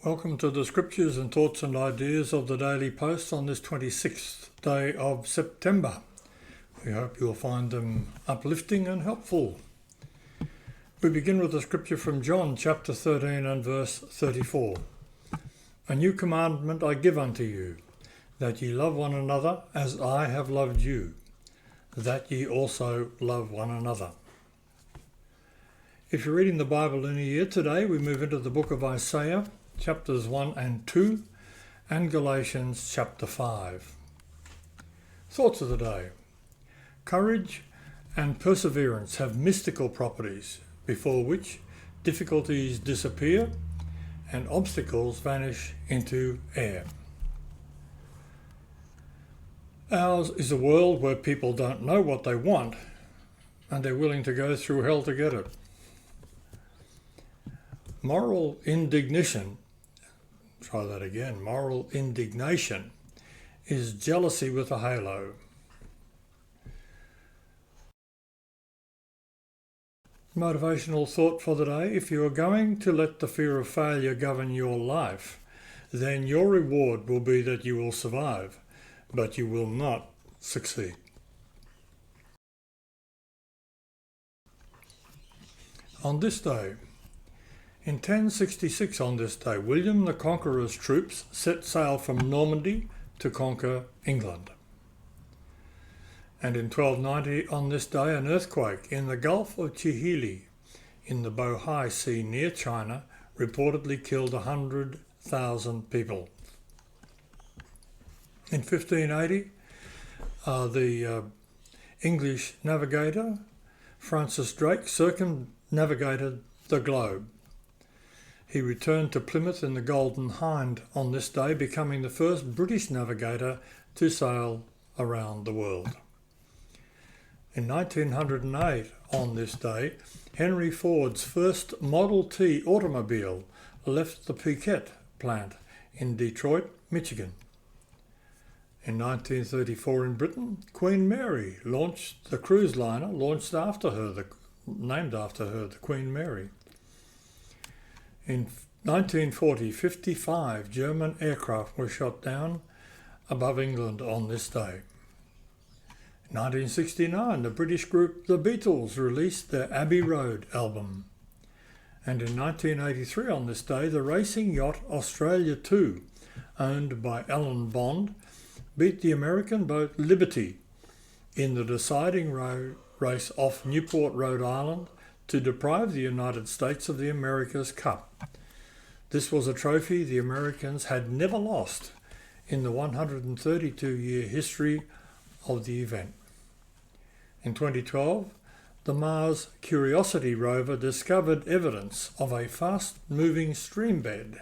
Welcome to the scriptures and thoughts and ideas of the Daily Post on this 26th day of September. We hope you'll find them uplifting and helpful. We begin with a scripture from John chapter 13 and verse 34. A new commandment I give unto you, that ye love one another as I have loved you, that ye also love one another. If you're reading the Bible in a year today, we move into the book of Isaiah, chapters 1 and 2, and Galatians chapter 5. Thoughts of the day. Courage and perseverance have mystical properties, before which difficulties disappear and obstacles vanish into air. Ours is a world where people don't know what they want, and they're willing to go through hell to get it. Moral indignation is jealousy with a halo. Motivational thought for the day. If you are going to let the fear of failure govern your life, then your reward will be that you will survive, but you will not succeed. On this day, in 1066 on this day, William the Conqueror's troops set sail from Normandy to conquer England. And in 1290 on this day, an earthquake in the Gulf of Chihili in the Bohai Sea near China reportedly killed 100,000 people. In 1580, the English navigator Francis Drake circumnavigated the globe. He returned to Plymouth in the Golden Hind on this day, becoming the first British navigator to sail around the world. In 1908, on this day, Henry Ford's first Model T automobile left the Piquet plant in Detroit, Michigan. In 1934 in Britain, Queen Mary launched the cruise liner named after her, the Queen Mary. In 1940, 55 German aircraft were shot down above England on this day. In 1969, the British group The Beatles released their Abbey Road album. And in 1983 on this day, the racing yacht Australia 2, owned by Alan Bond, beat the American boat Liberty in the deciding race off Newport, Rhode Island, to deprive the United States of the America's Cup. This was a trophy the Americans had never lost in the 132-year history of the event. In 2012, the Mars Curiosity rover discovered evidence of a fast-moving streambed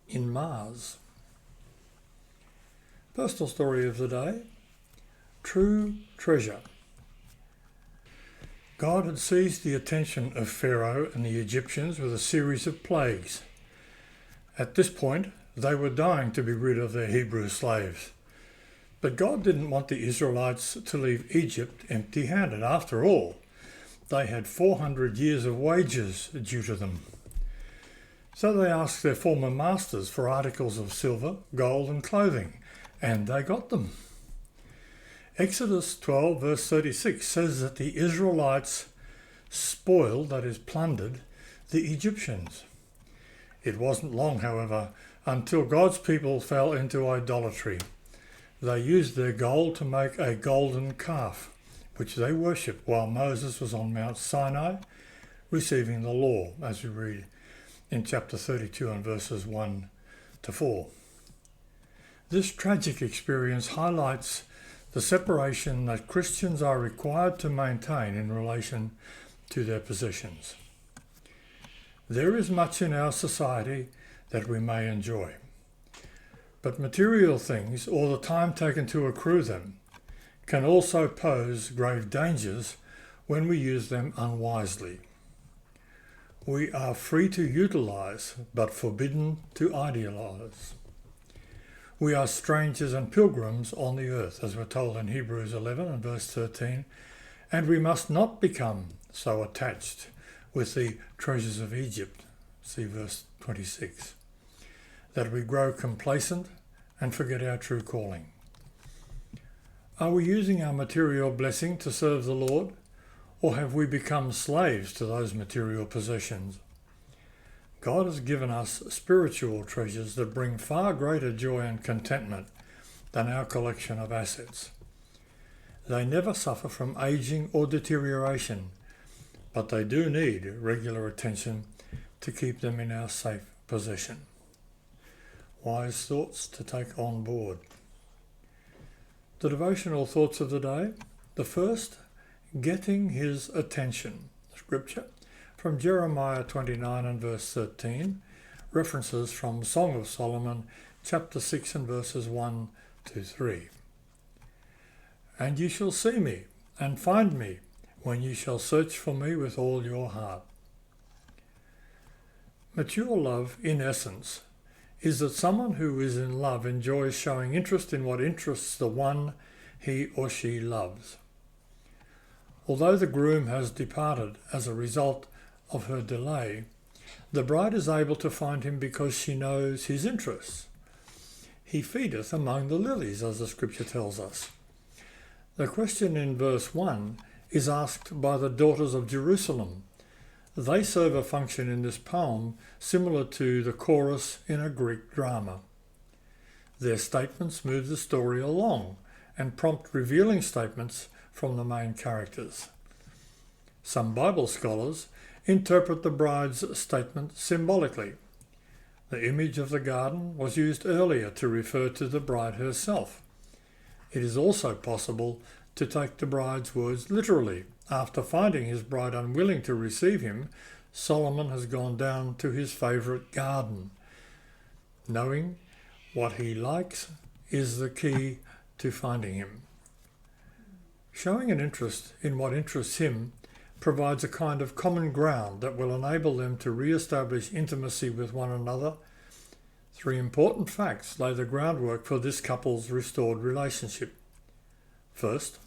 in Mars. Personal story of the day. True treasure. God had seized the attention of Pharaoh and the Egyptians with a series of plagues. At this point, they were dying to be rid of their Hebrew slaves. But God didn't want the Israelites to leave Egypt empty-handed. After all, they had 400 years of wages due to them. So they asked their former masters for articles of silver, gold and clothing, and they got them. Exodus 12 verse 36 says that the Israelites spoiled, that is plundered, the Egyptians. It wasn't long, however, until God's people fell into idolatry. They used their gold to make a golden calf, which they worshipped while Moses was on Mount Sinai receiving the law, as we read in chapter 32 and verses 1 to 4. This tragic experience highlights the separation that Christians are required to maintain in relation to their possessions. There is much in our society that we may enjoy, but material things, or the time taken to accrue them, can also pose grave dangers when we use them unwisely. We are free to utilize, but forbidden to idealize. We are strangers and pilgrims on the earth, as we're told in Hebrews 11 and verse 13, and we must not become so attached with the treasures of Egypt. See verse 26. that we grow complacent and forget our true calling? Are we using our material blessing to serve the Lord, or have we become slaves to those material possessions? God has given us spiritual treasures that bring far greater joy and contentment than our collection of assets. They never suffer from aging or deterioration, but they do need regular attention to keep them in our safe possession. Wise thoughts to take on board. The devotional thoughts of the day. The first, getting his attention. Scripture from Jeremiah 29 and verse 13. References from Song of Solomon, chapter 6 and verses 1 to 3. And ye shall see me and find me when ye shall search for me with all your heart. Mature love, in essence, is that someone who is in love enjoys showing interest in what interests the one he or she loves. Although the groom has departed as a result of her delay, the bride is able to find him because she knows his interests. He feedeth among the lilies, as the scripture tells us. The question in verse 1 is asked by the daughters of Jerusalem. They serve a function in this poem similar to the chorus in a Greek drama. Their statements move the story along and prompt revealing statements from the main characters. Some Bible scholars interpret the bride's statement symbolically. The image of the garden was used earlier to refer to the bride herself. It is also possible to take the bride's words literally. After finding his bride unwilling to receive him, Solomon has gone down to his favourite garden. Knowing what he likes is the key to finding him. Showing an interest in what interests him provides a kind of common ground that will enable them to re-establish intimacy with one another. 3 important facts lay the groundwork for this couple's restored relationship. First,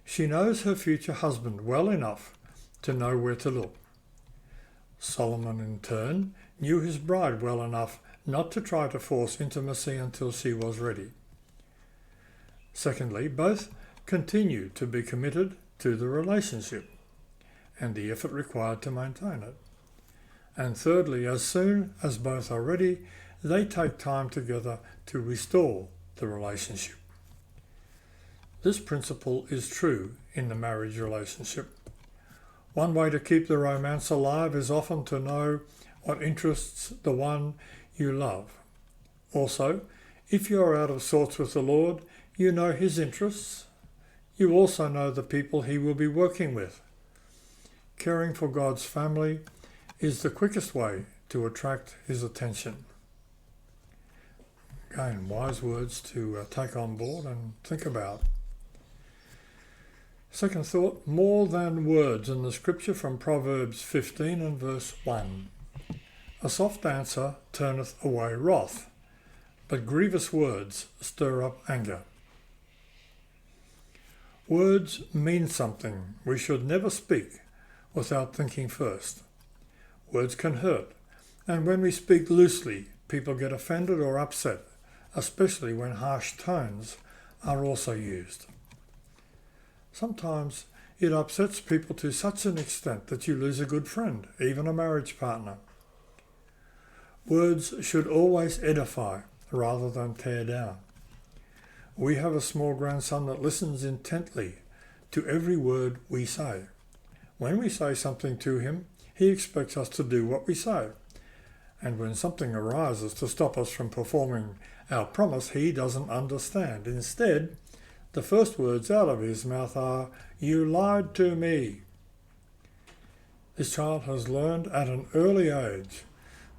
she knows her future husband well enough to know where to look. Solomon, in turn, knew his bride well enough not to try to force intimacy until she was ready. Secondly, both continue to be committed to the relationship and the effort required to maintain it. And thirdly, as soon as both are ready, they take time together to restore the relationship. This principle is true in the marriage relationship. One way to keep the romance alive is often to know what interests the one you love. Also, if you are out of sorts with the Lord, you know his interests. You also know the people he will be working with. Caring for God's family is the quickest way to attract his attention. Again, wise words to take on board and think about. Second thought, more than words, in the scripture from Proverbs 15 and verse 1. A soft answer turneth away wrath, but grievous words stir up anger. Words mean something. We should never speak without thinking first. Words can hurt, and when we speak loosely, people get offended or upset, especially when harsh tones are also used. Sometimes it upsets people to such an extent that you lose a good friend, even a marriage partner. Words should always edify rather than tear down. We have a small grandson that listens intently to every word we say. When we say something to him, he expects us to do what we say. And when something arises to stop us from performing our promise, he doesn't understand. Instead, the first words out of his mouth are, "You lied to me." This child has learned at an early age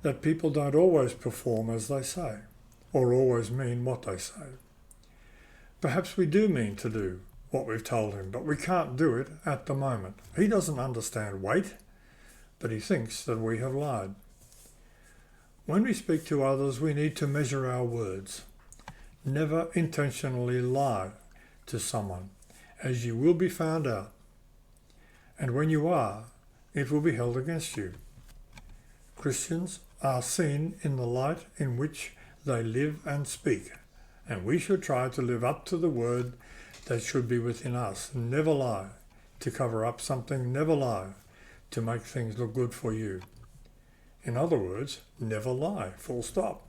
that people don't always perform as they say, or always mean what they say. Perhaps we do mean to do what we've told him, but we can't do it at the moment. He doesn't understand weight, but he thinks that we have lied. When we speak to others, we need to measure our words. Never intentionally lie to someone, as you will be found out. And when you are, it will be held against you. Christians are seen in the light in which they live and speak, and we should try to live up to the word that should be within us. Never lie to cover up something, never lie to make things look good for you. In other words, never lie, full stop.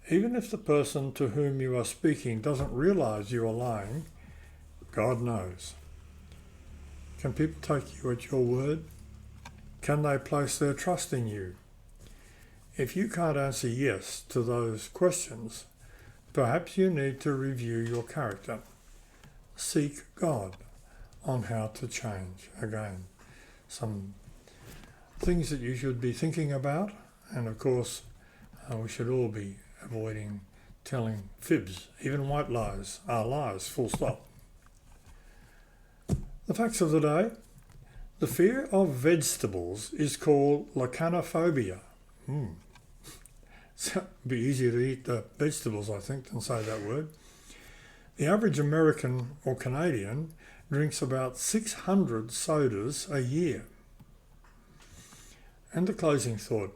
Even if the person to whom you are speaking doesn't realize you are lying, God knows. Can people take you at your word? Can they place their trust in you? If you can't answer yes to those questions, perhaps you need to review your character. Seek God on how to change. Again, some things that you should be thinking about, and of course we should all be avoiding telling fibs. Even white lies are lies, full stop. The facts of the day. The fear of vegetables is called lachanophobia. So it'd be easier to eat the vegetables, I think, than say that word. The average American or Canadian drinks about 600 sodas a year. And the closing thought.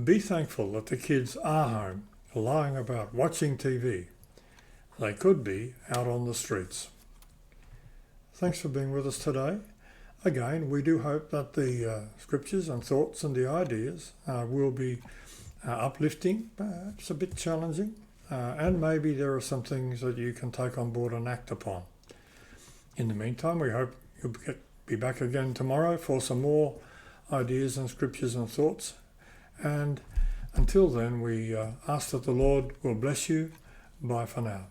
Be thankful that the kids are home, lying about, watching TV. They could be out on the streets. Thanks for being with us today. Again, we do hope that the scriptures and thoughts and the ideas will be uplifting, perhaps a bit challenging, and maybe there are some things that you can take on board and act upon. In the meantime, we hope you'll be back again tomorrow for some more ideas and scriptures and thoughts. And until then, we ask that the Lord will bless you. Bye for now.